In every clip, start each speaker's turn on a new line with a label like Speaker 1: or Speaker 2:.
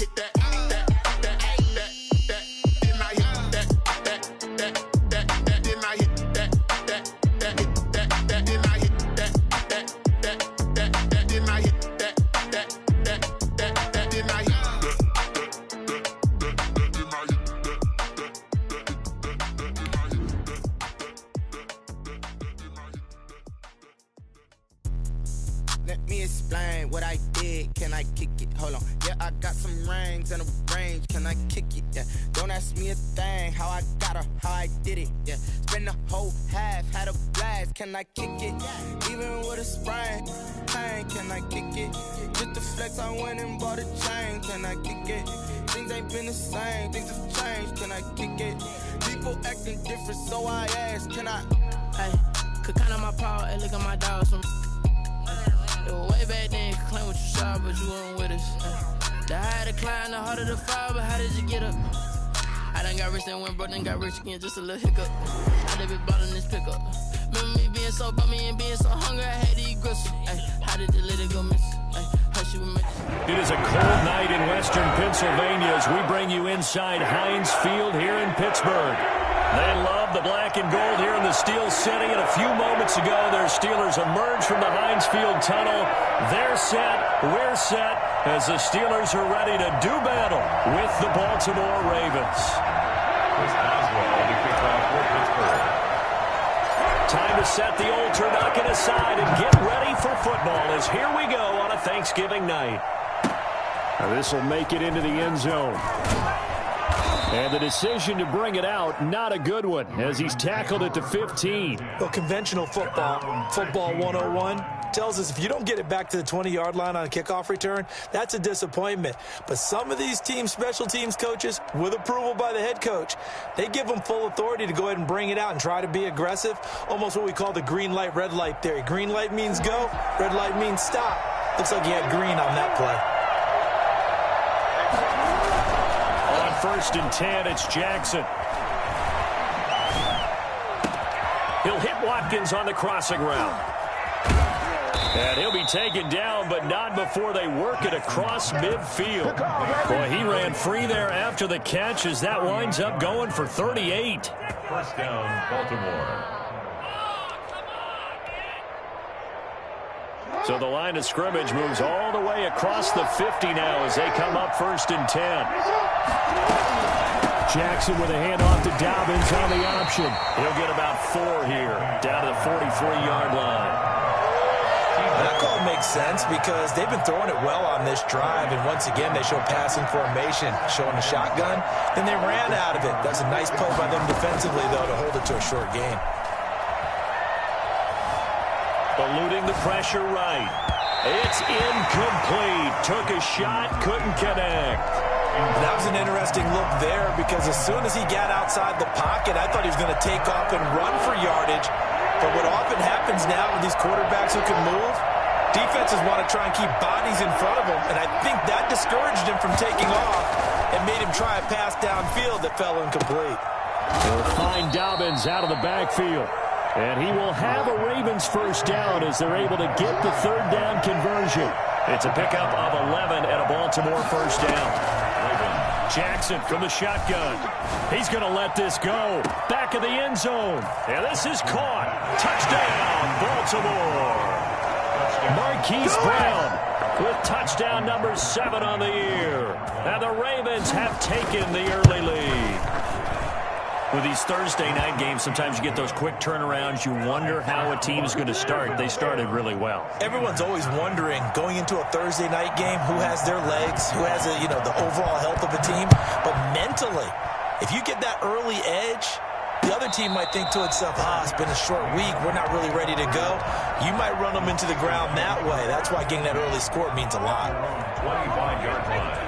Speaker 1: hit that, then I hit that, then I hit that, then I hit that, then I hit that, then I hit Let me explain what I did. Can I kick it? Hold on. Yeah, I got some rings and a range. Can I kick it? Yeah. Don't ask me a thing. How I got her, how I did it. Yeah. Spend the whole half, had a blast. Can I kick it? Even with a sprain, pain. Can I kick it? Just to flex, I went and bought a chain. Can I kick it? Things ain't been the same. Things have changed. Can I kick it? People acting different, so I ask. Can I?
Speaker 2: Hey, could count on my power and look at my dogs from. It was way back then, you could claim what you saw, but you weren't with us. The higher the climb, the harder the fall, but how did you get up? I done got rich and went broke, then got rich again, just a little hiccup. I done been bought in this pickup. Remember me being so bummy and being so hungry, I had to eat gristle. How did the little go miss? How she would miss?
Speaker 3: It is a cold night in western Pennsylvania as we bring you inside Heinz Field here in Pittsburgh. They love the black and gold here in the Steel City, and a few moments ago, their Steelers emerged from the Heinz Field tunnel. They're set, we're set, as the Steelers are ready to do battle with the Baltimore Ravens. Time to set the old turducken aside and get ready for football, as here we go on a Thanksgiving night. Now this will make it into the end zone. And the decision to bring it out, not a good one, as he's tackled at the 15.
Speaker 4: Well, conventional football 101, tells us if you don't get it back to the 20-yard line on a kickoff return, that's a disappointment. But some of these teams, special teams coaches, with approval by the head coach, they give them full authority to go ahead and bring it out and try to be aggressive, almost what we call the green light, red light theory. Green light means go, red light means stop. Looks like he had green on that play.
Speaker 3: First and 10, it's Jackson. He'll hit Watkins on the crossing route. And he'll be taken down, but not before they work it across midfield. Boy, he ran free there after the catch as that winds up going for 38.
Speaker 5: First down, Baltimore.
Speaker 3: So the line of scrimmage moves all the way across the 50 now as they come up first and 10. Jackson with a handoff to Dobbins on the option. He'll get about 4 here, down to the 43-yard line.
Speaker 4: That call makes sense because they've been throwing it well on this drive, and once again they show passing formation, showing a shotgun. Then they ran out of it. That's a nice play by them defensively, though, to hold it to a short gain.
Speaker 3: Eluding the pressure right. It's incomplete. Took a shot, couldn't connect.
Speaker 4: That was an interesting look there because as soon as he got outside the pocket, I thought he was going to take off and run for yardage. But what often happens now with these quarterbacks who can move, defenses want to try and keep bodies in front of them, and I think that discouraged him from taking off and made him try a pass downfield that fell incomplete.
Speaker 3: They'll find Dobbins out of the backfield. And he will have a Ravens first down as they're able to get the third down conversion. It's a pickup of 11 and a Baltimore first down. Jackson from the shotgun. He's going to let this go. Back of the end zone. And this is caught. Touchdown, Baltimore. Marquise Brown with touchdown number 7 on the year. And the Ravens have taken the early lead. With these Thursday night games, sometimes you get those quick turnarounds. You wonder how a team is going to start. They started really well.
Speaker 4: Everyone's always wondering, going into a Thursday night game, who has their legs, who has the overall health of a team. But mentally, if you get that early edge, the other team might think to itself, it's been a short week. We're not really ready to go. You might run them into the ground that way. That's why getting that early score means a lot.
Speaker 5: 25-yard line.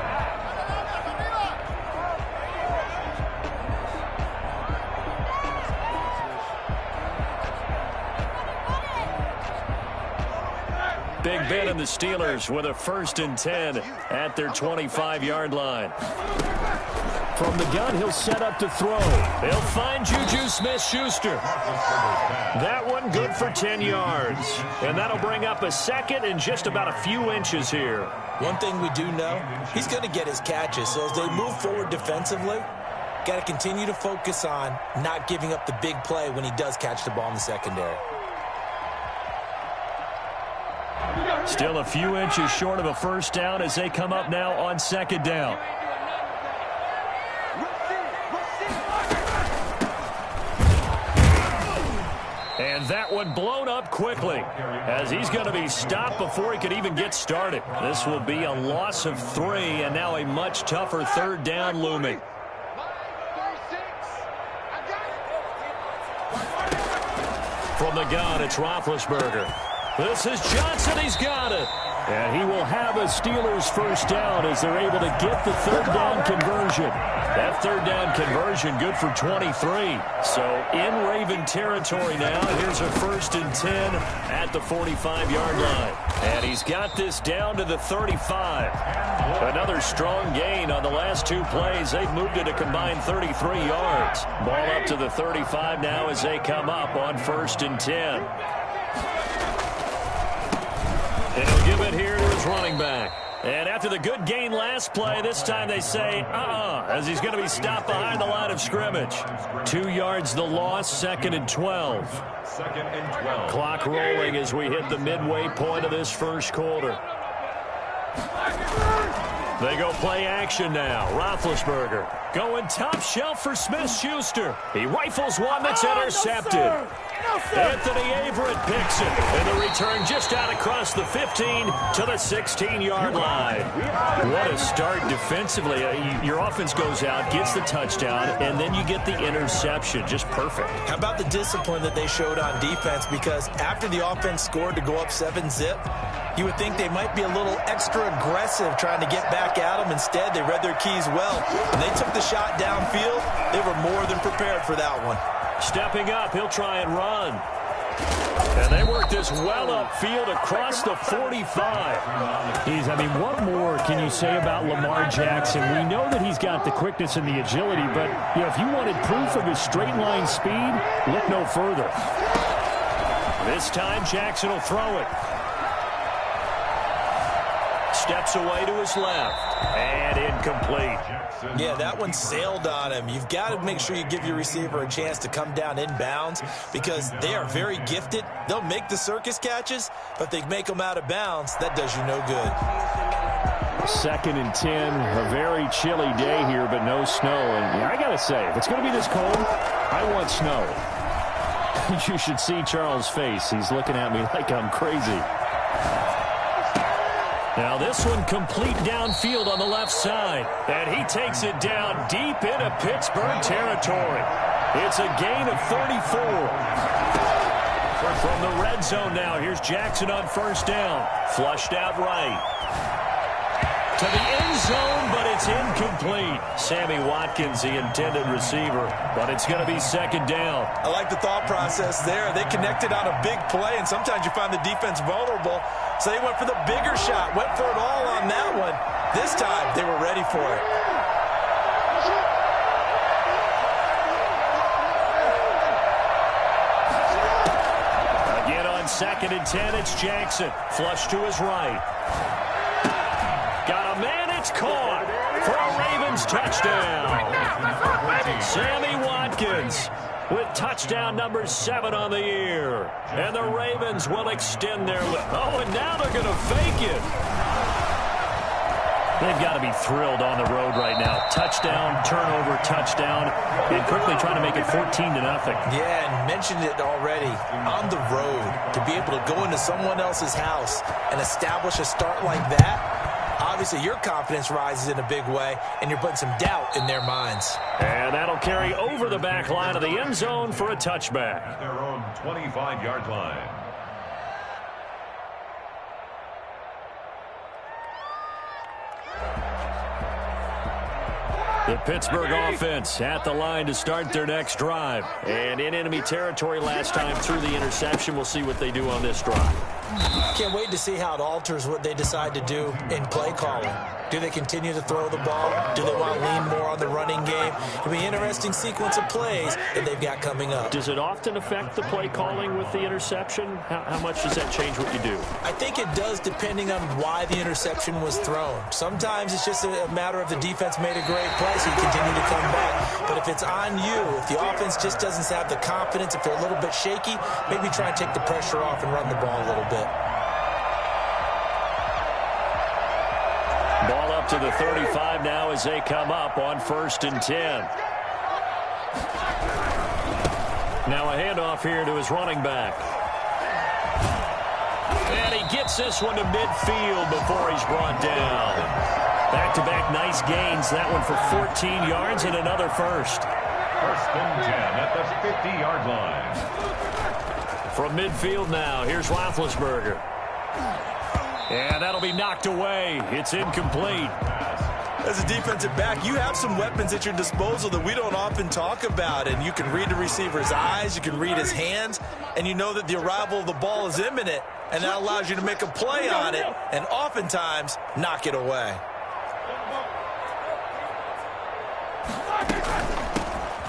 Speaker 3: Big Ben and the Steelers with a first and 10 at their 25-yard line. From the gun, he'll set up to throw. They'll find Juju Smith-Schuster. That one good for 10 yards. And that'll bring up a second and just about a few inches here.
Speaker 4: One thing we do know, he's going to get his catches. So as they move forward defensively, got to continue to focus on not giving up the big play when he does catch the ball in the secondary.
Speaker 3: Still a few inches short of a first down as they come up now on second down. And that one blown up quickly as he's going to be stopped before he could even get started. This will be a loss of 3 and now a much tougher third down looming. From the gun, it's Roethlisberger. This is Johnson. He's got it. And he will have a Steelers first down as they're able to get the third down conversion. That third down conversion good for 23. So in Raven territory now, here's a 1st and 10 at the 45-yard line. And he's got this down to the 35. Another strong gain on the last 2 plays. They've moved it a combined 33 yards. Ball up to the 35 now as they come up on 1st and 10. And he'll give it here to his running back. And after the good gain last play, this time they say, as he's going to be stopped behind the line of scrimmage. 2 yards the loss, 2nd and 12.
Speaker 5: 2nd and 12.
Speaker 3: Clock rolling as we hit the midway point of this first quarter. They go play action now. Roethlisberger going top shelf for Smith-Schuster. He rifles one that's intercepted. Anthony Averett picks it. And the return just out across the 15 to the 16-yard line. What a start defensively. Your offense goes out, gets the touchdown, and then you get the interception. Just perfect.
Speaker 4: How about the discipline that they showed on defense? Because after the offense scored to go up 7-zip, you would think they might be a little extra aggressive trying to get back at them. Instead, they read their keys well. When they took the shot downfield, they were more than prepared for that one.
Speaker 3: Stepping up, he'll try and run. And they work this well upfield across the 45.
Speaker 6: What more can you say about Lamar Jackson? We know that he's got the quickness and the agility, but if you wanted proof of his straight line speed, look no further.
Speaker 3: This time, Jackson will throw it. Steps away to his left. And incomplete.
Speaker 4: Yeah, that one sailed on him. You've got to make sure you give your receiver a chance to come down inbounds because they are very gifted. They'll make the circus catches, but if they make them out of bounds, that does you no good.
Speaker 6: 2nd and 10, a very chilly day here, but no snow. And I got to say, if it's going to be this cold, I want snow. You should see Charles' face. He's looking at me like I'm crazy.
Speaker 3: Now this one complete downfield on the left side. And he takes it down deep into Pittsburgh territory. It's a gain of 34. From the red zone now, here's Jackson on first down. Flushed out right. To the end zone, but it's incomplete. Sammy Watkins, the intended receiver, but it's going to be 2nd down.
Speaker 4: I like the thought process there. They connected on a big play, and sometimes you find the defense vulnerable. So they went for the bigger shot, went for it all on that one. This time, they were ready for it.
Speaker 3: Again on 2nd and 10, it's Jackson. Flush to his right. Got a man, it's caught for a Ravens touchdown. Sammy Watkins with touchdown number 7 on the year. And the Ravens will extend their lead. Oh, and now they're going to fake it. They've got to be thrilled on the road right now. Touchdown, turnover, touchdown. And quickly trying to make it 14-0.
Speaker 4: Yeah, and mentioned it already. On the road, to be able to go into someone else's house and establish a start like that, obviously your confidence rises in a big way, and you're putting some doubt in their minds.
Speaker 3: And that'll carry over the back line of the end zone for a touchback.
Speaker 5: Their own 25-yard line.
Speaker 3: The Pittsburgh offense at the line to start their next drive. And in enemy territory last time through the interception. We'll see what they do on this drive.
Speaker 4: Can't wait to see how it alters what they decide to do in play calling. Do they continue to throw the ball? Do they want to lean more on the running game? It'll be an interesting sequence of plays that they've got coming up.
Speaker 6: Does it often affect the play calling with the interception? How much does that change what you do?
Speaker 4: I think it does, depending on why the interception was thrown. Sometimes it's just a matter of the defense made a great play, so you continue to come back. But if it's on you, if the offense just doesn't have the confidence, if they're a little bit shaky, maybe try and take the pressure off and run the ball a little bit.
Speaker 6: Ball up to the 35 now as they come up on 1st and 10. Now a handoff here to his running back. And he gets this one to midfield before he's brought down. Back-to-back nice gains. That one for 14 yards and another first.
Speaker 5: 1st and 10 at the 50-yard line.
Speaker 6: From midfield now, here's Roethlisberger. And that'll be knocked away. It's incomplete.
Speaker 4: As a defensive back, you have some weapons at your disposal that we don't often talk about. And you can read the receiver's eyes, you can read his hands, and you know that the arrival of the ball is imminent. And that allows you to make a play on it and oftentimes knock it away.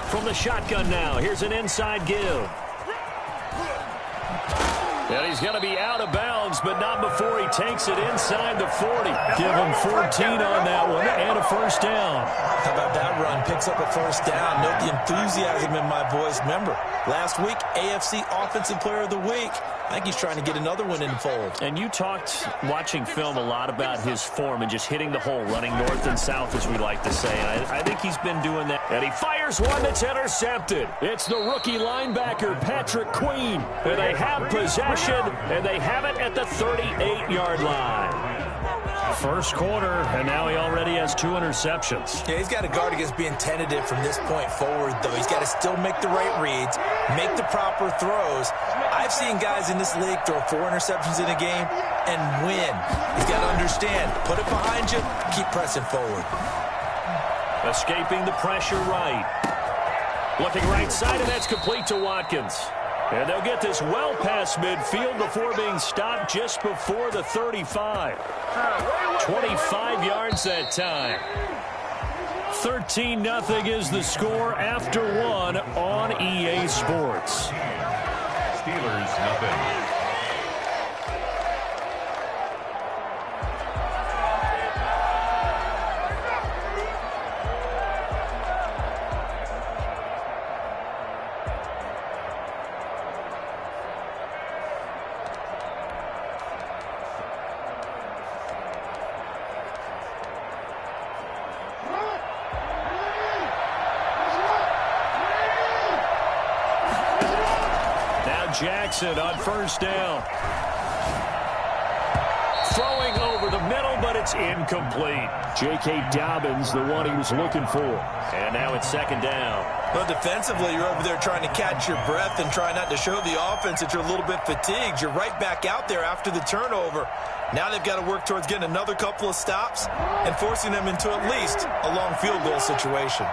Speaker 6: From the shotgun now, here's an inside give. And he's going to be out of bounds, but not before he takes it inside the 40. Give him 14 on that one and a first down.
Speaker 4: How about that run? Picks up a first down. Note the enthusiasm in my voice. Remember, last week, AFC Offensive Player of the Week. I think he's trying to get another one in the fold.
Speaker 6: And you talked, watching film, a lot about his form and just hitting the hole, running north and south, as we like to say. And I think he's been doing that. And he fires one that's intercepted. It's the rookie linebacker, Patrick Queen. And they have possession, and they have it at the 38-yard line. First quarter, and now he already has 2 interceptions.
Speaker 4: Yeah, he's got to guard against being tentative from this point forward, though. He's got to still make the right reads, make the proper throws. I've seen guys in this league throw 4 interceptions in a game and win. He's got to understand, put it behind you, keep pressing forward.
Speaker 6: Escaping the pressure right. Looking right side, and that's complete to Watkins. And they'll get this well past midfield before being stopped just before the 35. 25 yards that time. 13-0 is the score after 1 on EA Sports.
Speaker 5: Steelers, nothing.
Speaker 6: Jackson on first down. Throwing over the middle, but it's incomplete. J.K. Dobbins, the one he was looking for. And now it's 2nd down.
Speaker 4: Well, defensively, you're over there trying to catch your breath and try not to show the offense that you're a little bit fatigued. You're right back out there after the turnover. Now they've got to work towards getting another couple of stops and forcing them into at least a long field goal situation.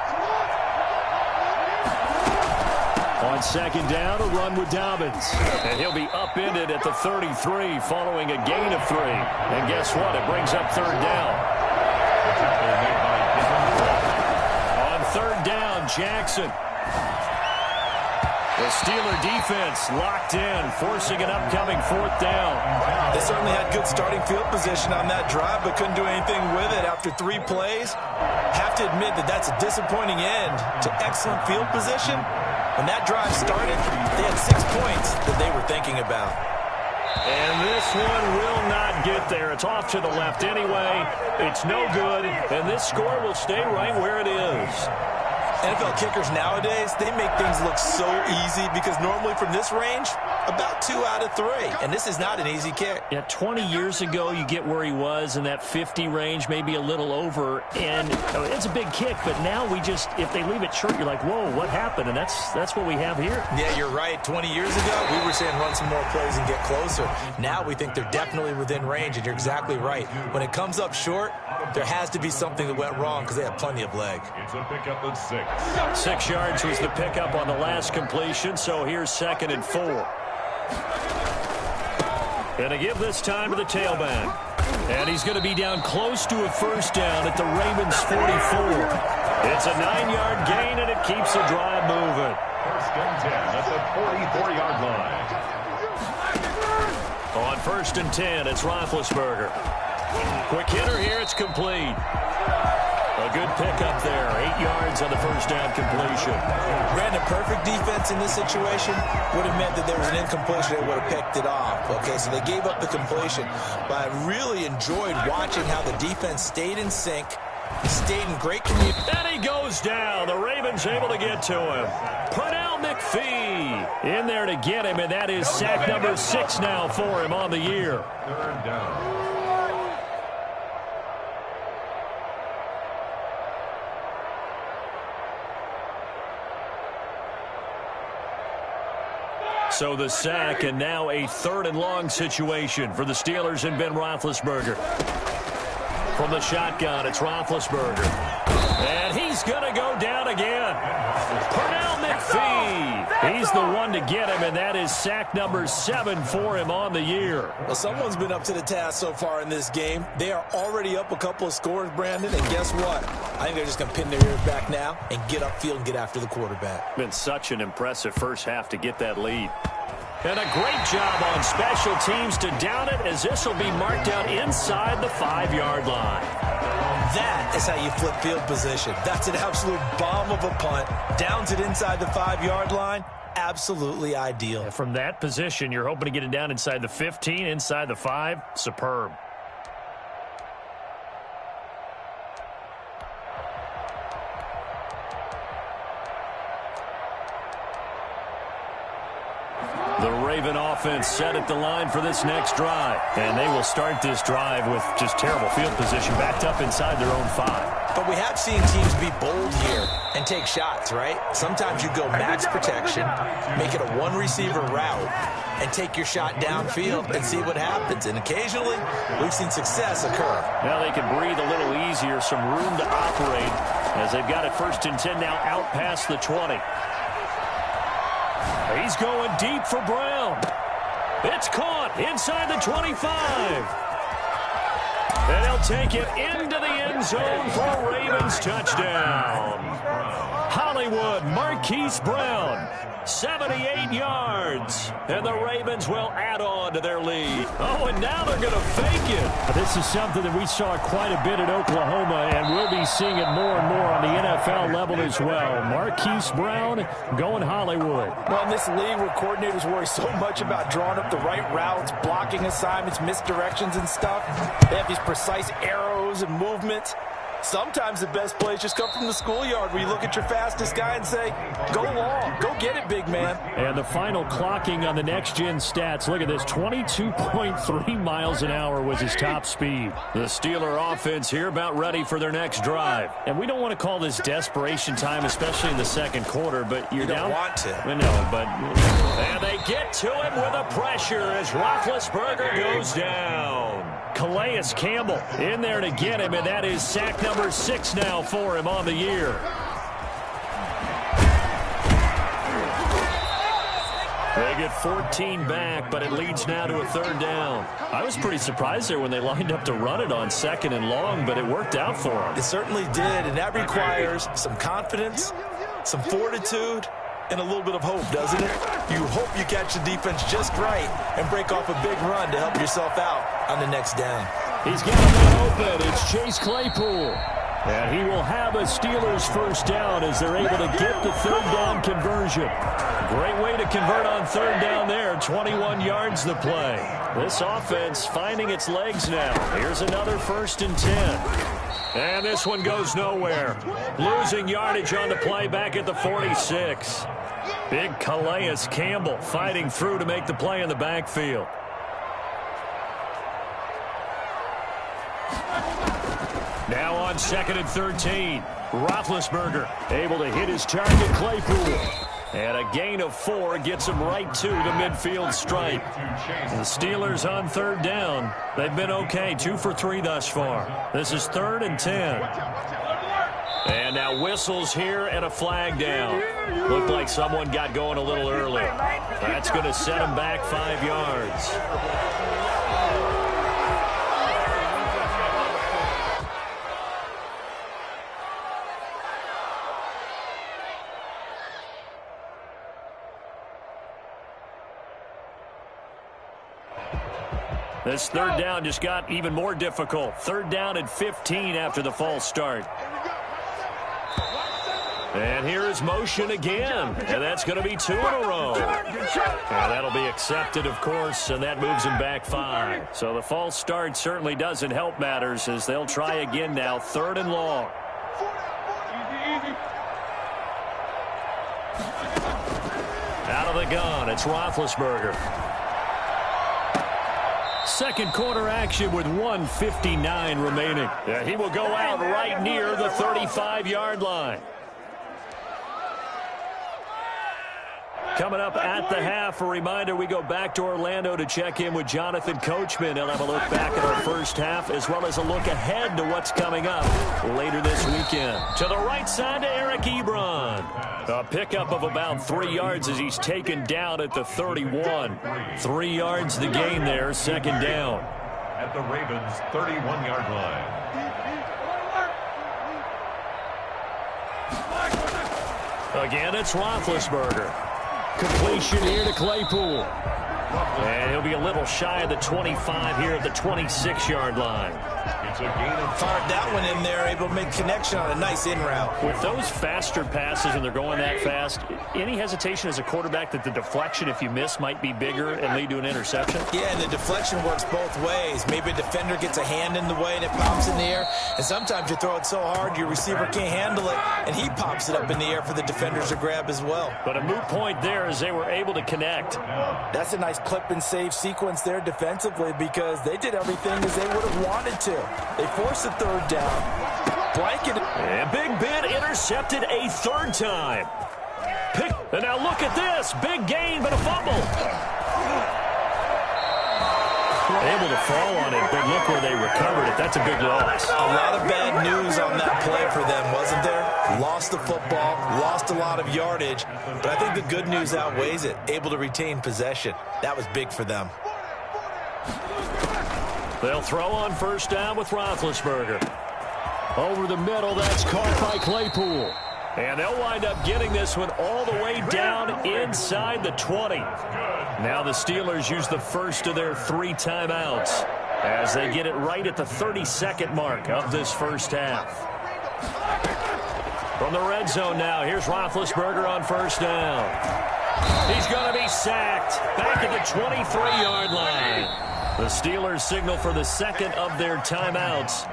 Speaker 6: On 2nd down, a run with Dobbins. And he'll be upended at the 33 following a gain of 3. And guess what? It brings up 3rd down. On 3rd down, Jackson. The Steeler defense locked in, forcing an upcoming 4th down.
Speaker 4: They certainly had good starting field position on that drive, but couldn't do anything with it after 3 plays. Have to admit that that's a disappointing end to excellent field position. When that drive started, they had 6 points that they were thinking about.
Speaker 6: And this one will not get there. It's off to the left anyway. It's no good, and this score will stay right where it is.
Speaker 4: NFL kickers nowadays, they make things look so easy because normally from this range, about 2 out of 3. And this is not an easy kick.
Speaker 6: Yeah, 20 years ago, you get where he was in that 50 range, maybe a little over. And it's a big kick, but now we just, if they leave it short, you're like, whoa, what happened? And that's what we have here.
Speaker 4: Yeah, you're right. 20 years ago, we were saying run some more plays and get closer. Now we think they're definitely within range, and you're exactly right. When it comes up short, there has to be something that went wrong because they have plenty of leg.
Speaker 5: It's a pickup of 6.
Speaker 6: 6 yards was the pickup on the last completion, so here's 2nd and 4. Gonna give this time to the tailback.
Speaker 3: And he's going to be down close to a first down at the Ravens 44. It's a 9-yard gain, and it keeps the drive moving.
Speaker 5: First and 10 at the 44-yard line.
Speaker 3: On first and 10, it's Roethlisberger. Quick hitter here, it's complete. A good pickup there. 8 yards on the first down completion.
Speaker 4: Brandon, perfect defense in this situation would have meant that there was an incompletion. They would have picked it off. Okay, so they gave up the completion. But I really enjoyed watching how the defense stayed in sync, stayed in great communication.
Speaker 3: And he goes down. The Ravens able to get to him. Pernell McPhee in there to get him, and that is sack number 6 now for him on the year.
Speaker 5: Third down.
Speaker 3: So the sack, and now a 3rd and long situation for the Steelers and Ben Roethlisberger. From the shotgun, it's Roethlisberger. And he's going to go down again. Pernell McPhee. He's the one to get him, and that is sack number 7 for him on the year.
Speaker 4: Well, someone's been up to the task so far in this game. They are already up a couple of scores, Brandon, and guess what? I think they're just going to pin their ears back now and get upfield and get after the quarterback.
Speaker 3: Been such an impressive first half to get that lead. And a great job on special teams to down it, as this will be marked out inside the 5-yard line.
Speaker 4: That is how you flip field position. That's an absolute bomb of a punt. Downs it inside the 5-yard line. Absolutely ideal.
Speaker 3: From that position, you're hoping to get it down inside the 15, inside the 5. Superb. The Raven offense set at the line for this next drive. And they will start this drive with just terrible field position, backed up inside their own 5.
Speaker 4: But we have seen teams be bold here and take shots, right? Sometimes you go max protection, make it a one-receiver route, and take your shot downfield and see what happens. And occasionally, we've seen success occur.
Speaker 3: Now they can breathe a little easier, some room to operate, as they've got it first and 10 now out past the 20. He's going deep for Brown. It's caught inside the 25. And he'll take it into the end zone for a Ravens touchdown. Hollywood Marquise Brown, 78 yards. And the Ravens will add on to their lead. Oh, and now they're going to fake it.
Speaker 6: This is something that we saw quite a bit at Oklahoma, and we'll be seeing it more and more on the NFL level as well. Marquise Brown going Hollywood.
Speaker 4: Well, in this league where coordinators worry so much about drawing up the right routes, blocking assignments, misdirections and stuff, they have these precise arrows and movements. Sometimes the best plays just come from the schoolyard, where you look at your fastest guy and say, go long, go get it, big man.
Speaker 6: And the final clocking on the next-gen stats, look at this, 22.3 miles an hour was his top speed.
Speaker 3: The Steeler offense here about ready for their next drive.
Speaker 6: And we don't want to call this desperation time, especially in the second quarter, but you're down.
Speaker 4: You don't want to.
Speaker 6: No, but...
Speaker 3: And they get to him with a pressure as Roethlisberger goes down.
Speaker 6: Calais Campbell in there to get him, and that is sack number 6 now for him on the year.
Speaker 3: They get 14 back, but it leads now to a 3rd down.
Speaker 6: I was pretty surprised there when they lined up to run it on 2nd and long, but it worked out for them.
Speaker 4: It certainly did, and that requires some confidence, some fortitude, and a little bit of hope, doesn't it? You hope you catch the defense just right and break off a big run to help yourself out on the next down.
Speaker 6: He's got one open. It's Chase Claypool. And he will have a Steelers first down as they're able to get the 3rd down conversion.
Speaker 3: Great way to convert on 3rd down there. 21 yards the play. This offense finding its legs now. Here's another 1st and 10. And this one goes nowhere. Losing yardage on the play back at the 46. Big Calais Campbell fighting through to make the play in the backfield. Now on 2nd and 13. Roethlisberger able to hit his target, Claypool. And a gain of 4 gets him right to the midfield stripe. The Steelers on 3rd down. They've been okay, 2 for 3 thus far. This is 3rd and 10. And now whistles here and a flag down. Looked like someone got going a little early. That's going to set him back 5 yards. This third down just got even more difficult. 3rd down and 15 after the false start. And here is motion again. And that's going to be 2 in a row. And that'll be accepted, of course, and that moves him back 5. So the false start certainly doesn't help matters as they'll try again now, 3rd and long. Out of the gun, it's Roethlisberger. Second quarter action with 1:59 remaining. Yeah, he will go out right near the 35-yard line. Coming up at the half, a reminder, we go back to Orlando to check in with Jonathan Coachman. He'll have a look back at our first half as well as a look ahead to what's coming up later this weekend. To the right side to Eric Ebron. A pickup of about 3 yards as he's taken down at the 31. 3 yards the gain there, 2nd down.
Speaker 5: At the Ravens' 31-yard line.
Speaker 3: Again, it's Roethlisberger. Completion here to Claypool. And he'll be a little shy of the 25 here at the 26-yard line.
Speaker 5: It's a gain of 5.
Speaker 4: Fired that one in there, able to make connection on a nice in route.
Speaker 3: With those faster passes and they're going that fast, any hesitation as a quarterback that the deflection, if you miss, might be bigger and lead to an interception?
Speaker 4: Yeah, and the deflection works both ways. Maybe a defender gets a hand in the way and it pops in the air. And sometimes you throw it so hard your receiver can't handle it, and he pops it up in the air for the defenders to grab as well.
Speaker 3: But a moot point there as they were able to connect.
Speaker 4: That's a nice clip and save sequence there defensively because they did everything as they would have wanted to. They forced a 3rd down. Blanket.
Speaker 3: And Big Ben intercepted a 3rd time. And now look at this. Big gain, but a fumble. Able to fall on it, but look where they recovered it. That's a big loss.
Speaker 4: A lot of bad news on that play for them, wasn't there? Lost the football, lost a lot of yardage, but I think the good news outweighs it. Able to retain possession. That was big for them.
Speaker 3: They'll throw on 1st down with Roethlisberger. Over the middle, that's caught by Claypool. And they'll wind up getting this one all the way down inside the 20. Now the Steelers use the first of their 3 timeouts as they get it right at the 32nd mark of this first half. From the red zone now, here's Roethlisberger on 1st down. He's going to be sacked back at the 23-yard line. The Steelers signal for the 2nd of their timeouts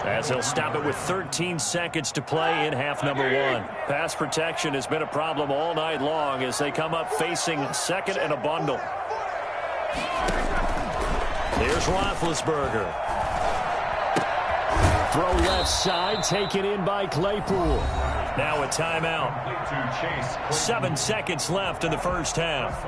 Speaker 3: as they'll stop it with 13 seconds to play in half number 1. Pass protection has been a problem all night long as they come up facing 2nd and a bundle. Here's Roethlisberger. Throw left side, taken in by Claypool. Now a timeout. 7 seconds left in the first half.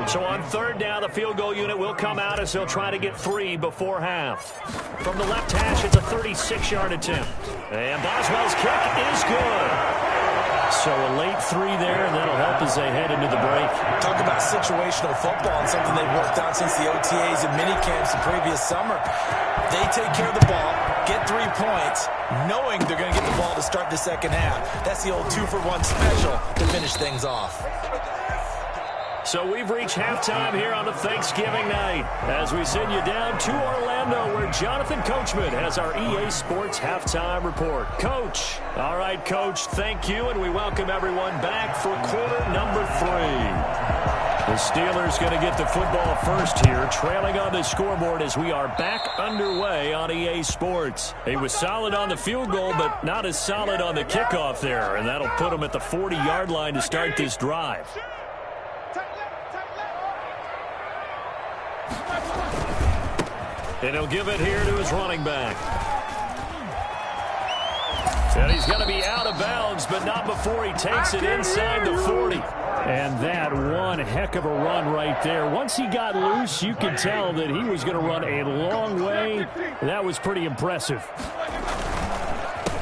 Speaker 3: So on 3rd down, the field goal unit will come out as they'll try to get 3 before half. From the left hash, it's a 36-yard attempt. And Boswell's kick is good. So a late 3 there, and that'll help as they head into the break.
Speaker 4: Talk about situational football and something they've worked out since the OTAs and minicamps the previous summer. They take care of the ball, get 3 points, knowing they're going to get the ball to start the second half. That's the old 2-for-1 special to finish things off.
Speaker 3: So we've reached halftime here on a Thanksgiving night as we send you down to Orlando where Jonathan Coachman has our EA Sports Halftime Report. Coach. All right, Coach, thank you, and we welcome everyone back for quarter number 3. The Steelers going to get the football first here, trailing on the scoreboard as we are back underway on EA Sports. He was solid on the field goal, but not as solid on the kickoff there, and that'll put him at the 40-yard line to start this drive. And he'll give it here to his running back. And he's going to be out of bounds, but not before he takes it inside the 40. And that one heck of a run right there. Once he got loose, you could tell that he was going to run a long way. That was pretty impressive.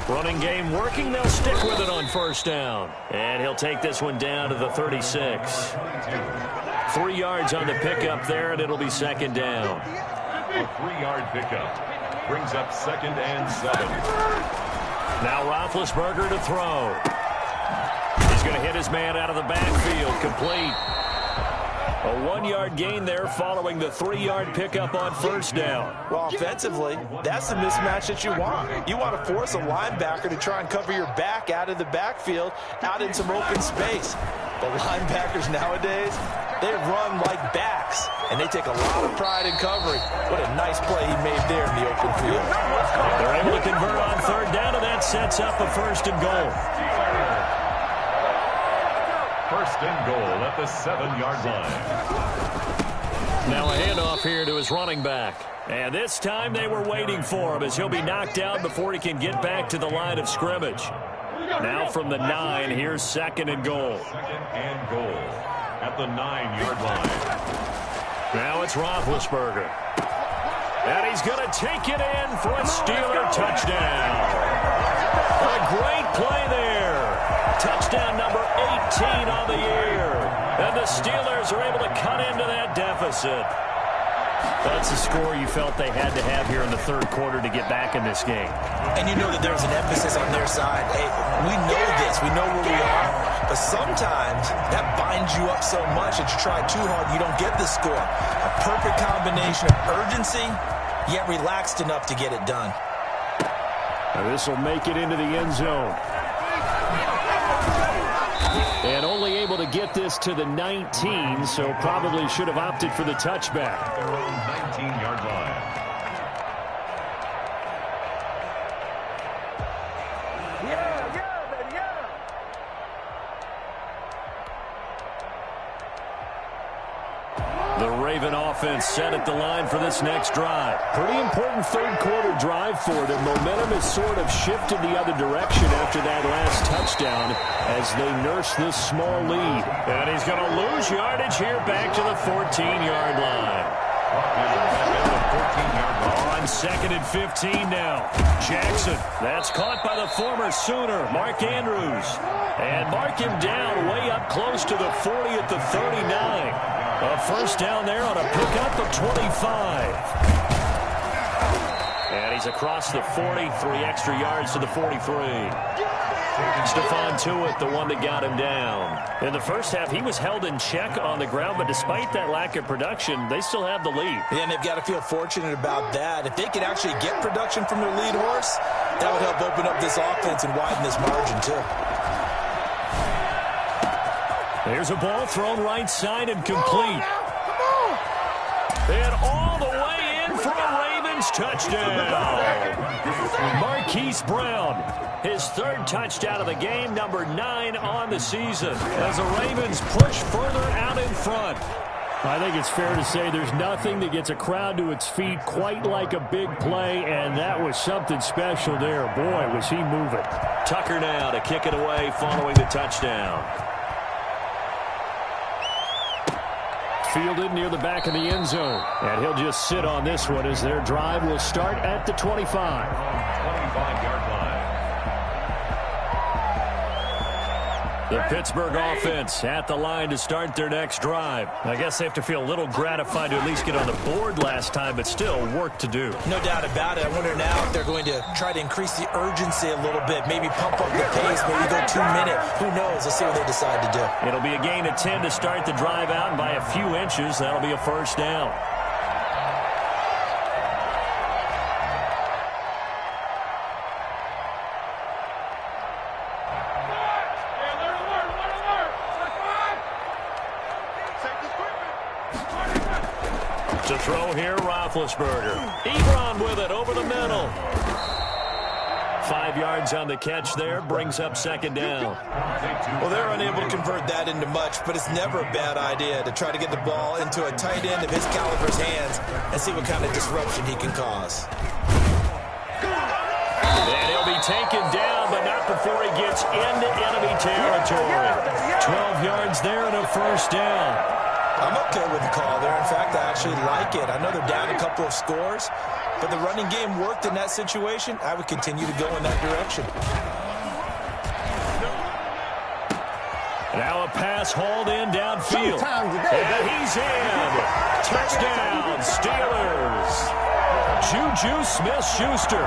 Speaker 3: Running game working. They'll stick with it on 1st down. And he'll take this one down to the 36. 3 yards on the pickup there, and it'll be 2nd down.
Speaker 5: A 3-yard pickup brings up 2nd and 7.
Speaker 3: Now Roethlisberger to throw. He's going to hit his man out of the backfield. Complete. A 1-yard gain there following the 3-yard pickup on first down.
Speaker 4: Well, offensively, that's the mismatch that you want. You want to force a linebacker to try and cover your back out of the backfield, out in some open space. But linebackers nowadays, they run like backs, and they take a lot of pride in covering. What a nice play he made there in the open field.
Speaker 3: They're able to convert on third down, and that sets up a 1st and goal.
Speaker 5: 1st and goal at the 7-yard line.
Speaker 3: Now a handoff here to his running back. And this time they were waiting for him as he'll be knocked down before he can get back to the line of scrimmage. Now from the 9, here's 2nd and goal.
Speaker 5: 2nd and goal at the 9-yard line.
Speaker 3: Now it's Roethlisberger. And he's going to take it in for a Steeler touchdown. A great play there. Touchdown number 18 on the year. And the Steelers are able to cut into that deficit. That's a score you felt they had to have here in the 3rd quarter to get back in this game.
Speaker 4: And you know that there's an emphasis on their side. Hey, we know this. We know where we are. But sometimes that binds you up so much that you try too hard and you don't get the score. A perfect combination of urgency, yet relaxed enough to get it done.
Speaker 3: Now this will make it into the end zone. And only able to get this to the 19, so probably should have opted for the touchback.
Speaker 5: Their own 19-yard line.
Speaker 3: The Raven offense set at the line for this next drive. Pretty important 3rd quarter drive for them. Momentum has sort of shifted the other direction after that last touchdown as they nurse this small lead. And he's going to lose yardage here back to the 14-yard line. On 2nd and 15 now. Jackson, that's caught by the former Sooner, Mark Andrews. And mark him down way up close to the 40 at the 39. A 1st down there on a pickup of 25. And he's across the 40, 3 extra yards to the 43. Stephon Tuitt, the one that got him down. In the first half, he was held in check on the ground, but despite that lack of production, they still have the lead.
Speaker 4: Yeah, and they've got to feel fortunate about that. If they could actually get production from their lead horse, that would help open up this offense and widen this margin, too.
Speaker 3: There's a ball thrown right side and complete. And all the way in for a Ravens touchdown. Marquise Brown, his 3rd touchdown of the game, number 9 on the season, as the Ravens push further out in front. I think it's fair to say there's nothing that gets a crowd to its feet quite like a big play, and that was something special there. Boy, was he moving. Tucker now to kick it away following the touchdown. Fielded near the back of the end zone. And he'll just sit on this one as their drive will start at the 25.
Speaker 5: 25-yard line.
Speaker 3: The Pittsburgh offense at the line to start their next drive. I guess they have to feel a little gratified to at least get on the board last time, but still work to do.
Speaker 4: No doubt about it. I wonder now if they're going to try to increase the urgency a little bit, maybe pump up the pace, maybe go 2-minute. Who knows? Let's see what they decide to do.
Speaker 3: It'll be a gain of 10 to start the drive out, and by a few inches, that'll be a 1st down. To throw here, Roethlisberger. Ebron with it over the middle. 5 yards on the catch there, brings up 2nd down.
Speaker 4: Well, they're unable to convert that into much, but it's never a bad idea to try to get the ball into a tight end of his caliber's hands and see what kind of disruption he can cause.
Speaker 3: And he'll be taken down, but not before he gets into enemy territory. 12 yards there and a 1st down.
Speaker 4: I'm okay with the call there. In fact, I actually like it. I know they're down a couple of scores, but the running game worked in that situation. I would continue to go in that direction.
Speaker 3: Now a pass hauled in downfield. And he's in. Touchdown, Steelers. Juju Smith-Schuster,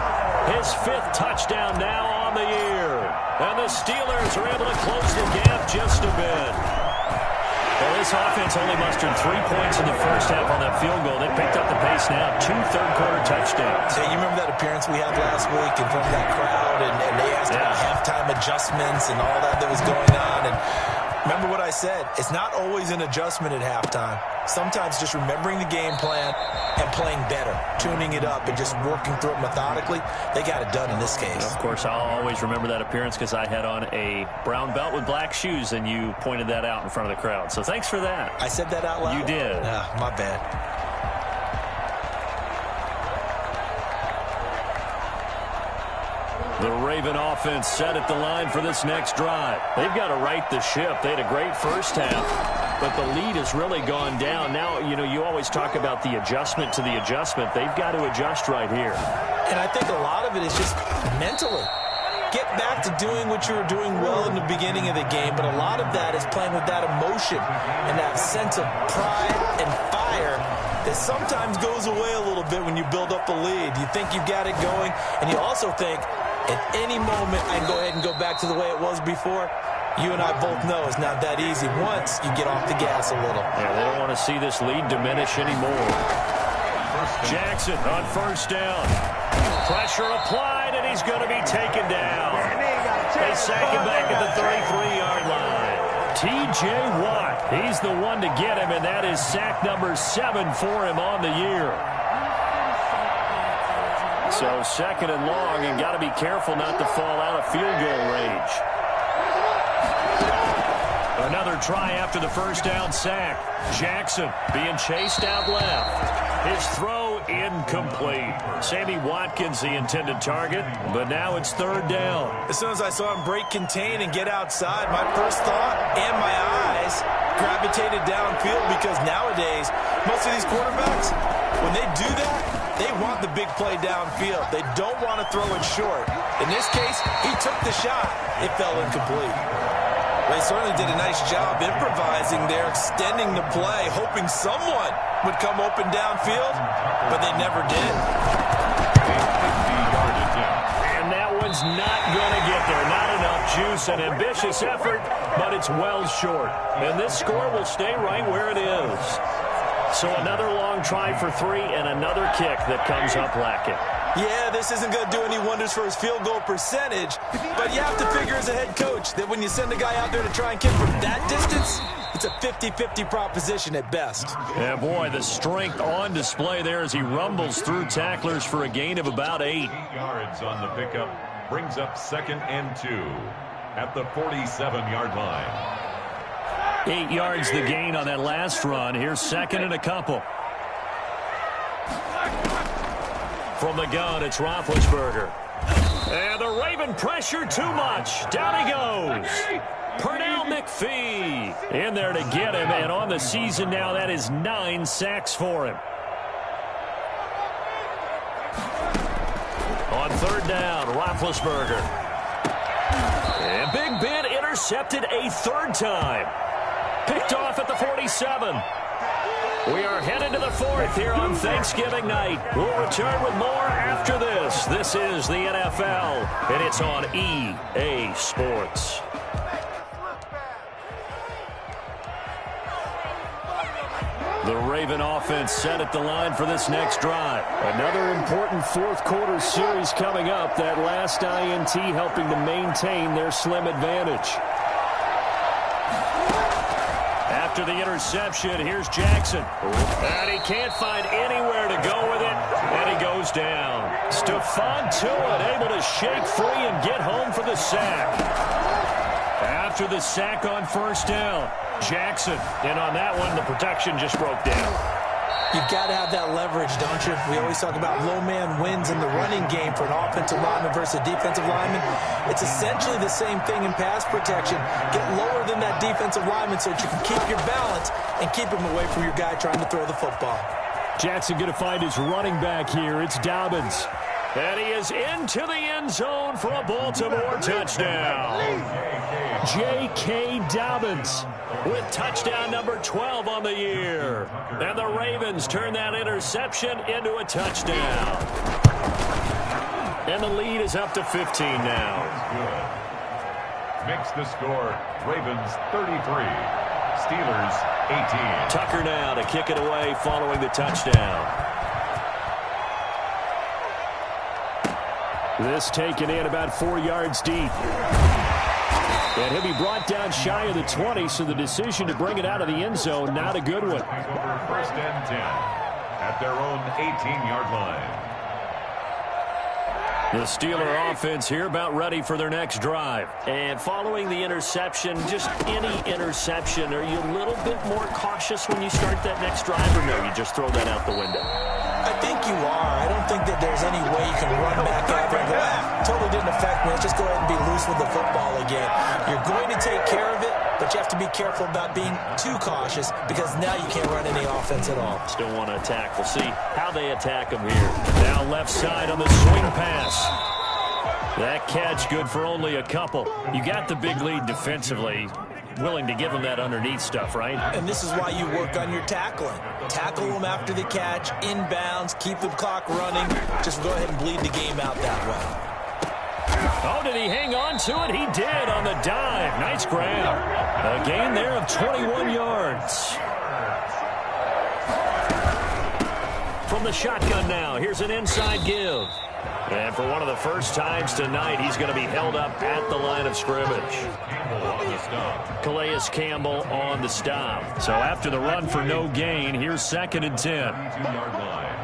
Speaker 3: his 5th touchdown now on the year. And the Steelers are able to close the gap just a bit. Well, this offense only mustered 3 points in the first half on that field goal. They picked up the pace now. 2 third-quarter touchdowns.
Speaker 4: Hey, you remember that appearance we had last week in front of that crowd, and they asked about halftime adjustments and all that was going on. And remember what I said. It's not always an adjustment at halftime. Sometimes just remembering the game plan and playing better, tuning it up and just working through it methodically. They got it done in this case.
Speaker 3: And of course, I'll always remember that appearance because I had on a brown belt with black shoes, and you pointed that out in front of the crowd. So thanks for that.
Speaker 4: I said that out loud?
Speaker 3: You did.
Speaker 4: My bad.
Speaker 3: The Raven offense set at the line for this next drive. They've got to right the ship. They had a great first half, but the lead has really gone down. Now, you always talk about the adjustment to the adjustment. They've got to adjust right here.
Speaker 4: And I think a lot of it is just mentally. Get back to doing what you were doing well in the beginning of the game, but a lot of that is playing with that emotion and that sense of pride and fire that sometimes goes away a little bit when you build up a lead. You think you've got it going, and you also think, at any moment, I can go ahead and go back to the way it was before. You and I both know it's not that easy once you get off the gas a little.
Speaker 3: Yeah, they don't want to see this lead diminish anymore. Jackson on first down. Pressure applied, and he's going to be taken down. They sack him back at the 33-yard line. T.J. Watt, he's the one to get him, and that is sack number 7 for him on the year. So second and long, and got to be careful not to fall out of field goal range. Another try after the first down sack. Jackson being chased out left. His throw incomplete. Sammy Watkins the intended target, but now it's third down.
Speaker 4: As soon as I saw him break contain and get outside, my first thought and my eyes gravitated downfield, because nowadays, most of these quarterbacks, when they do that, they want the big play downfield. They don't want to throw it short. In this case, he took the shot. It fell incomplete. They certainly did a nice job improvising there, extending the play, hoping someone would come open downfield, but they never did.
Speaker 3: And that one's not going to get there. Not enough juice. An ambitious effort, but it's well short. And this score will stay right where it is. So another long try for 3 and another kick that comes up lacking.
Speaker 4: Yeah, this isn't going to do any wonders for his field goal percentage, but you have to figure as a head coach that when you send a guy out there to try and kick from that distance, it's a 50-50 proposition at best.
Speaker 3: Yeah, boy, the strength on display there as he rumbles through tacklers for a gain of about 8.
Speaker 5: 8 yards on the pickup brings up 2nd and 2 at the 47-yard line.
Speaker 3: 8 yards the gain on that last run. Here's 2nd and a couple. From the gun, it's Roethlisberger. And the Raven pressure too much. Down he goes. Pernell McPhee in there to get him. And on the season now, that is 9 sacks for him. On third down, Roethlisberger. And Big Ben intercepted a third time. Picked off at the 47. We are headed to the 4th here on Thanksgiving night. We'll return with more after this. This is the NFL, and it's on EA Sports. The Raven offense set at the line for this next drive. Another important fourth-quarter series coming up. That last INT helping to maintain their slim advantage. After the interception, here's Jackson. And he can't find anywhere to go with it, and he goes down. Stephon Tuitt able to shake free and get home for the sack. After the sack on first down, Jackson. And on that one, the protection just broke down.
Speaker 4: You've got to have that leverage, don't you? We always talk about low man wins in the running game for an offensive lineman versus a defensive lineman. It's essentially the same thing in pass protection. Get lower than that defensive lineman so that you can keep your balance and keep him away from your guy trying to throw the football. Jackson going to find his running back here. It's Dobbins.
Speaker 3: And he is into the end zone for a Baltimore touchdown. J.K. Dobbins with touchdown number 12 on the year. And the Ravens turn that interception into a touchdown. And the lead is up to 15 now.
Speaker 5: Makes the score Ravens 33, Steelers 18.
Speaker 3: Tucker now to kick it away following the touchdown. This taken in about 4 yards deep. And he'll be brought down shy of the 20, so the decision to bring it out of the end zone, not a good one.
Speaker 5: First and 10 at their own 18-yard line.
Speaker 3: The Steeler offense here about ready for their next drive. And following the interception, just any interception, are you a little bit more cautious when you start that next drive, or no, you just throw that out the window?
Speaker 4: I think you are. I don't think that there's any way you can run back out there and go, totally didn't affect me. Let's just go ahead and be loose with the football again. You're going to take care of it, but you have to be careful about being too cautious because now you can't run any offense at all.
Speaker 3: Still want to attack. We'll see how they attack them here. Now left side on the swing pass. That catch good for only a couple. You got the big lead defensively. Willing to give them that underneath stuff, right?
Speaker 4: And this is why you work on your tackling. Tackle them after the catch, inbounds, keep the clock running. Just go ahead and bleed the game out that way.
Speaker 3: Oh, did he hang on to it? He did on the dive. Nice grab. A gain there of 21 yards. From the shotgun now, here's an inside give. And for one of the first times tonight, he's going to be held up at the line of scrimmage. Calais Campbell on the stop. So after the run for no gain, here's 2nd and 10.
Speaker 5: 2-yard line.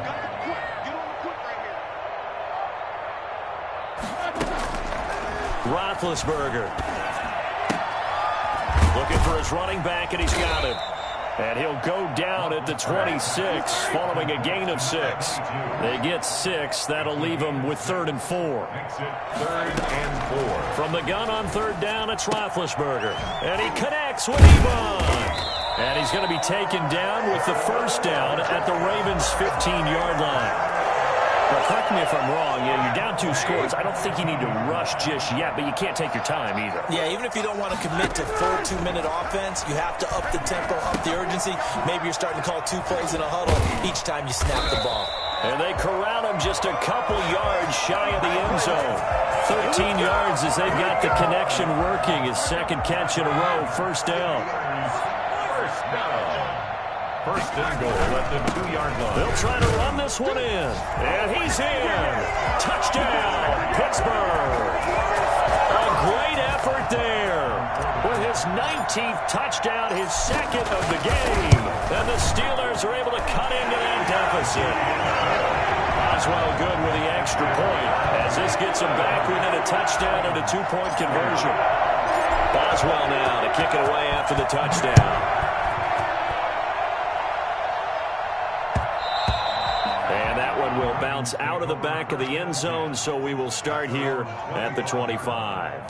Speaker 3: Roethlisberger. Looking for his running back, and he's got him. And he'll go down at the 26 following a gain of 6. They get 6. That'll leave them with 3rd and 4.
Speaker 5: 3rd and 4.
Speaker 3: From the gun on 3rd down, it's Roethlisberger. And he connects with Ebron. And he's going to be taken down with the first down at the Ravens' 15-yard line. Well, correct me if I'm wrong. Yeah, you're down 2 scores. I don't think you need to rush just yet, but you can't take your time either.
Speaker 4: Yeah, even if you don't want to commit to full 2-minute offense, you have to up the tempo, up the urgency. Maybe you're starting to call 2 plays in a huddle each time you snap the ball.
Speaker 3: And they corral him just a couple yards shy of the end zone. 13 yards as they've got the connection working. His 2nd catch in a row, first down.
Speaker 5: First down. First and goal at the 2-yard line.
Speaker 3: They'll try to run this one in. And he's in. Touchdown, Pittsburgh. A great effort there. With his 19th touchdown, his 2nd of the game. And the Steelers are able to cut into that deficit. Boswell good with the extra point. As this gets him back within a touchdown and a 2-point conversion. Boswell now to kick it away after the touchdown. Will bounce out of the back of the end zone, so we will start here at the 25.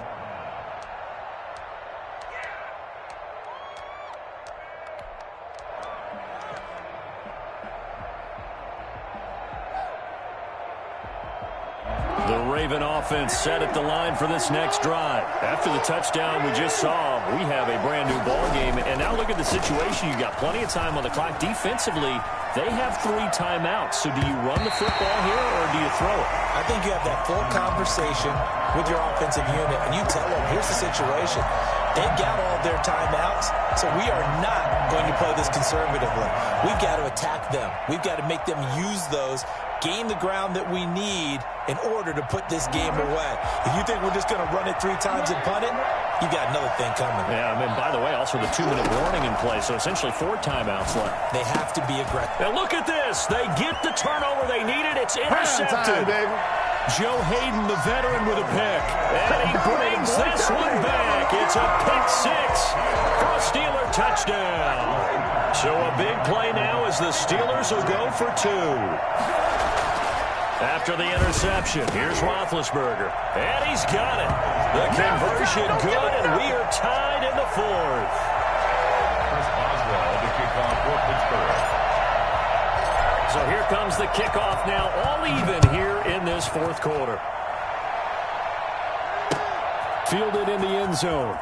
Speaker 3: The Raven offense set at the line for this next drive. After the touchdown we just saw, we have a brand new ball game. And now look at the situation. You got plenty of time on the clock. Defensively, they have 3 timeouts. So do you run the football here or do you throw it?
Speaker 4: I think you have that full conversation with your offensive unit, and you tell them, here's the situation. They've got all their timeouts, so we are not going to play this conservatively. We've got to attack them. We've got to make them use those, gain the ground that we need in order to put this game away. If you think we're just going to run it 3 times and punt it, you got another thing coming.
Speaker 3: Yeah, I mean, by the way, also the 2-minute warning in play, so essentially 4 timeouts left.
Speaker 4: They have to be aggressive.
Speaker 3: And look at this. They get the turnover they needed. It's intercepted. Joe Hayden, the veteran, with a pick. And he brings this one back. It's a pick 6 for a Steeler touchdown. So a big play now as the Steelers will go for 2. After the interception, here's Roethlisberger. And he's got it. The conversion good, and we are tied in the 4th.
Speaker 5: Chris Boswell to kick off for Pittsburgh.
Speaker 3: So here comes the kickoff now, all even here in this 4th quarter. Fielded in the end zone.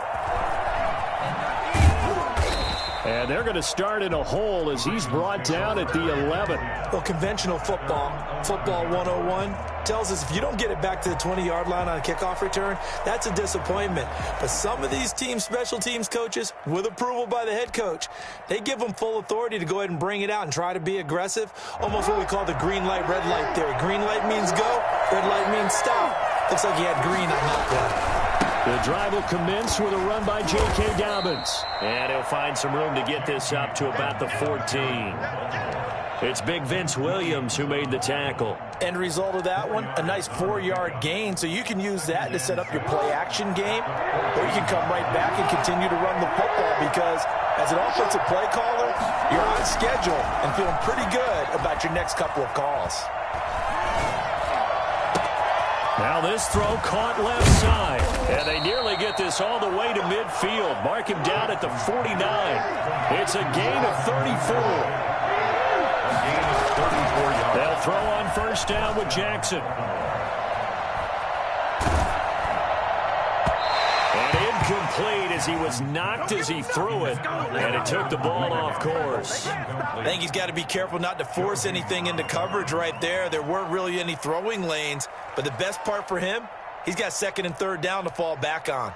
Speaker 3: And they're going to start in a hole as he's brought down at the 11.
Speaker 4: Well, conventional football 101, tells us if you don't get it back to the 20-yard line on a kickoff return, that's a disappointment. But some of these special teams coaches, with approval by the head coach, they give them full authority to go ahead and bring it out and try to be aggressive, almost what we call the green light, red light theory. Green light means go, red light means stop. Looks like he had green on that play.
Speaker 3: The drive will commence with a run by J.K. Dobbins. And he'll find some room to get this up to about the 14. It's Big Vince Williams who made the tackle.
Speaker 4: End result of that one, a nice 4-yard gain. So you can use that to set up your play-action game, or you can come right back and continue to run the football because as an offensive play caller, you're on schedule and feeling pretty good about your next couple of calls.
Speaker 3: Now this throw caught left side. And they nearly get this all the way to midfield. Mark him down at the 49. It's a gain of 34. They'll throw on first down with Jackson. And incomplete as he was knocked as he threw it. And it took the ball off course.
Speaker 4: I think he's got to be careful not to force anything into coverage right there. There weren't really any throwing lanes. But the best part for him, he's got second and third down to fall back on.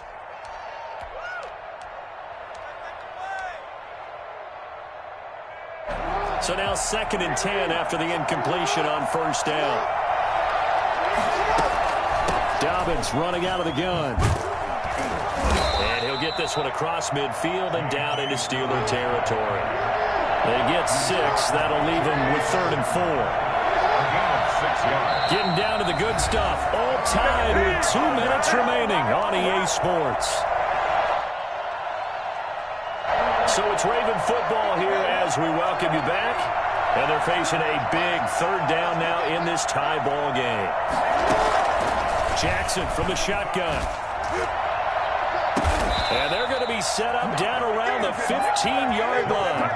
Speaker 3: So now 2nd and 10 after the incompletion on first down. Dobbins running out of the gun. And he'll get this one across midfield and down into Steeler territory. They get 6. That'll leave him with 3rd and 4. Getting down to the good stuff. All tied with 2 minutes remaining on EA Sports. So it's Raven football here as we welcome you back. And they're facing a big 3rd down now in this tie ball game. Jackson from the shotgun. And they're going to be set up down around the 15-yard line.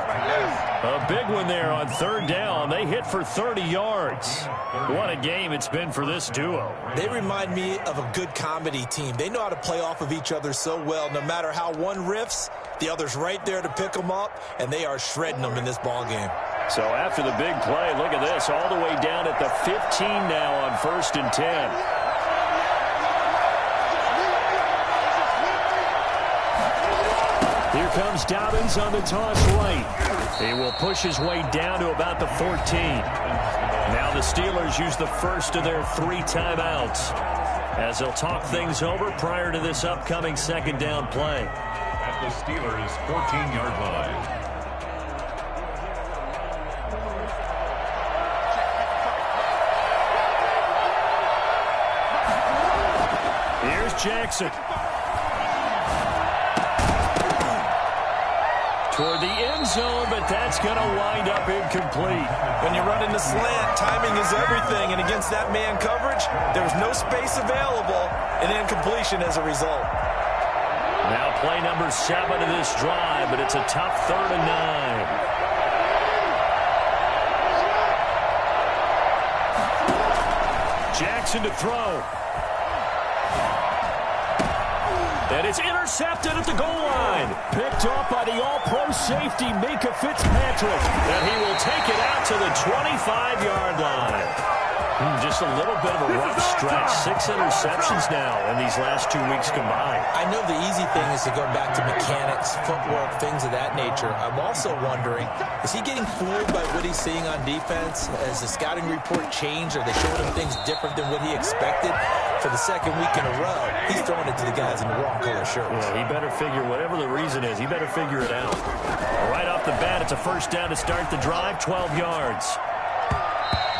Speaker 3: A big one there on 3rd down. They hit for 30 yards. What a game it's been for this duo.
Speaker 4: They remind me of a good comedy team. They know how to play off of each other so well. No matter how one riffs, the other's right there to pick them up, and they are shredding them in this ball game.
Speaker 3: So after the big play, look at this, all the way down at the 15 now on 1st and 10. Here comes Dobbins on the toss right. He will push his way down to about the 14. Now the Steelers use the first of their 3 timeouts as they'll talk things over prior to this upcoming 2nd down play.
Speaker 5: At the Steelers' 14-yard line.
Speaker 3: Here's Jackson. Toward the end zone, but that's going to wind up incomplete.
Speaker 4: When you're running the slant, timing is everything, and against that man coverage, there's no space available, and incompletion as a result.
Speaker 3: Now play number 7 of this drive, but it's a tough 3rd and 9. Jackson to throw. And it's intercepted at the goal line. Picked off by the all-pro safety, Minkah Fitzpatrick. And he will take it out to the 25-yard line. Just a little bit of a rough stretch. 6 interceptions now in these last 2 weeks combined.
Speaker 4: I know the easy thing is to go back to mechanics, footwork, things of that nature. I'm also wondering, is he getting fooled by what he's seeing on defense? Has the scouting report changed? Are they showing him things different than what he expected? For the 2nd week in a row, he's throwing it to the guys in the wrong color shirts.
Speaker 3: Yeah, he better figure, whatever the reason is, he better figure it out. Right off the bat, it's a first down to start the drive, 12 yards.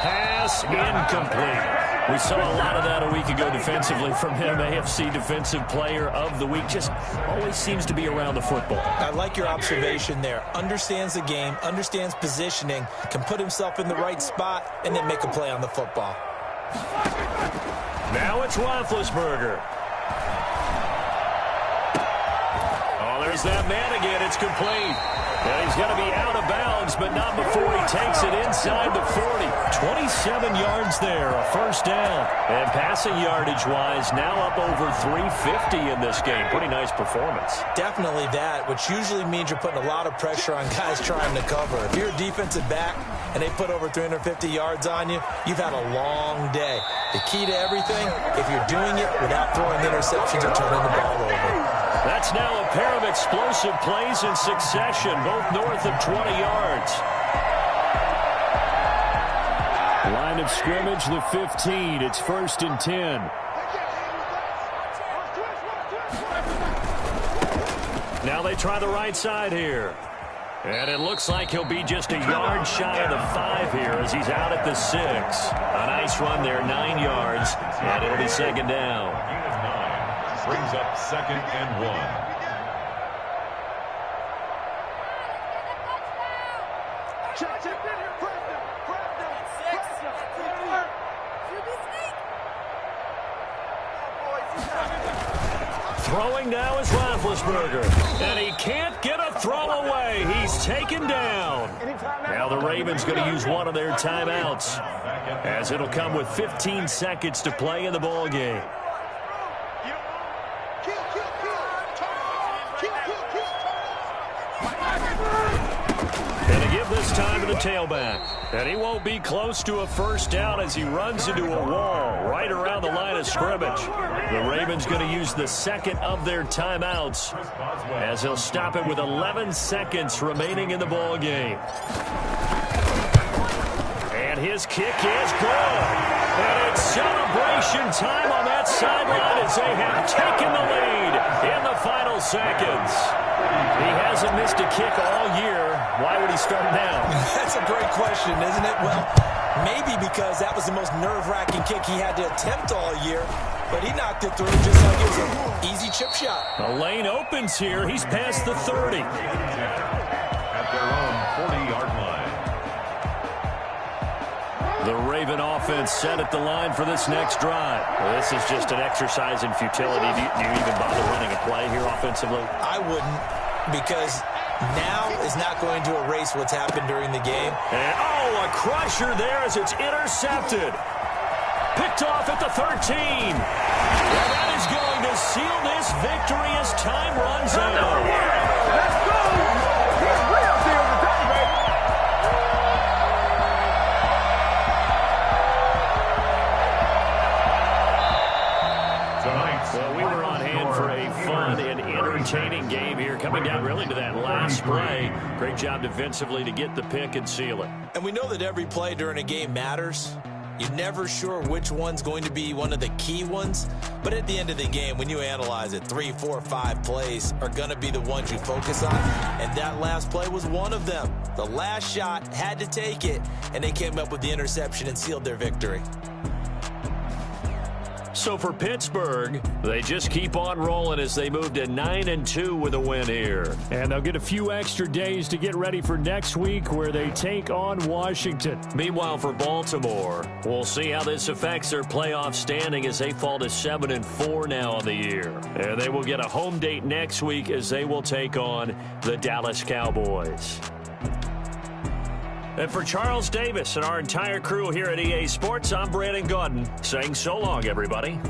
Speaker 3: Pass incomplete. We saw a lot of that a week ago defensively from him. AFC Defensive Player of the Week. Just always seems to be around the football.
Speaker 4: I like your observation there. Understands the game, understands positioning, can put himself in the right spot, and then make a play on the football.
Speaker 3: Now it's Roethlisberger. Oh, there's that man again. It's complete. And he's going to be out of bounds, but not before he takes it inside the 40. 27 yards there, a first down. And passing yardage-wise, now up over 350 in this game. Pretty nice performance.
Speaker 4: Definitely that, which usually means you're putting a lot of pressure on guys trying to cover. If you're a defensive back and they put over 350 yards on you, you've had a long day. The key to everything, if you're doing it without throwing interceptions or turning the ball over.
Speaker 3: That's now a pair of explosive plays in succession, both north of 20 yards. Line of scrimmage, the 15. It's 1st and 10. Now they try the right side here. And it looks like he'll be just a yard shy of the 5 here as he's out at the 6. A nice run there, 9 yards, and it'll be 2nd down.
Speaker 5: Brings up 2nd and 1.
Speaker 3: Throwing now is Roethlisberger, and he can't get a throw away. He's taken down. Now the Ravens going to use one of their timeouts, as it'll come with 15 seconds to play in the ball game. And to give this time to the tailback. And he won't be close to a first down as he runs into a wall right around the line of scrimmage. The Ravens going to use the second of their timeouts as he'll stop it with 11 seconds remaining in the ball game. And his kick is good. And it's celebration time on that sideline as they have taken the lead in the final seconds. He hasn't missed a kick all year. Why would he start now?
Speaker 4: That's a great question, isn't it? Well, maybe because that was the most nerve-wracking kick he had to attempt all year. But he knocked it through just like it was an easy chip shot.
Speaker 3: The lane opens here. He's past the 30.
Speaker 5: At their own 40-yard line.
Speaker 3: The Raven offense set at the line for this next drive. Well, this is just an exercise in futility. Do you even bother running a play here offensively?
Speaker 4: I wouldn't, because now is not going to erase what's happened during the game.
Speaker 3: And, a crusher there as it's intercepted. Picked off at the 13. And that is going to seal this victory as time runs out.
Speaker 7: Let's go! Real seal the day, baby.
Speaker 3: Well, we were on hand for a fun and entertaining game here, coming down really to that last play. Great job defensively to get the pick and seal it.
Speaker 4: And we know that every play during a game matters. You're never sure which one's going to be one of the key ones. But at the end of the game, when you analyze it, 3, 4, 5 plays are going to be the ones you focus on. And that last play was one of them. The last shot had to take it, and they came up with the interception and sealed their victory.
Speaker 3: So for Pittsburgh, they just keep on rolling as they move to 9-2 with a win here.
Speaker 6: And they'll get a few extra days to get ready for next week where they take on Washington.
Speaker 3: Meanwhile, for Baltimore, we'll see how this affects their playoff standing as they fall to 7-4 now on the year. And they will get a home date next week as they will take on the Dallas Cowboys. And for Charles Davis and our entire crew here at EA Sports, I'm Brandon Gaudin saying so long, everybody.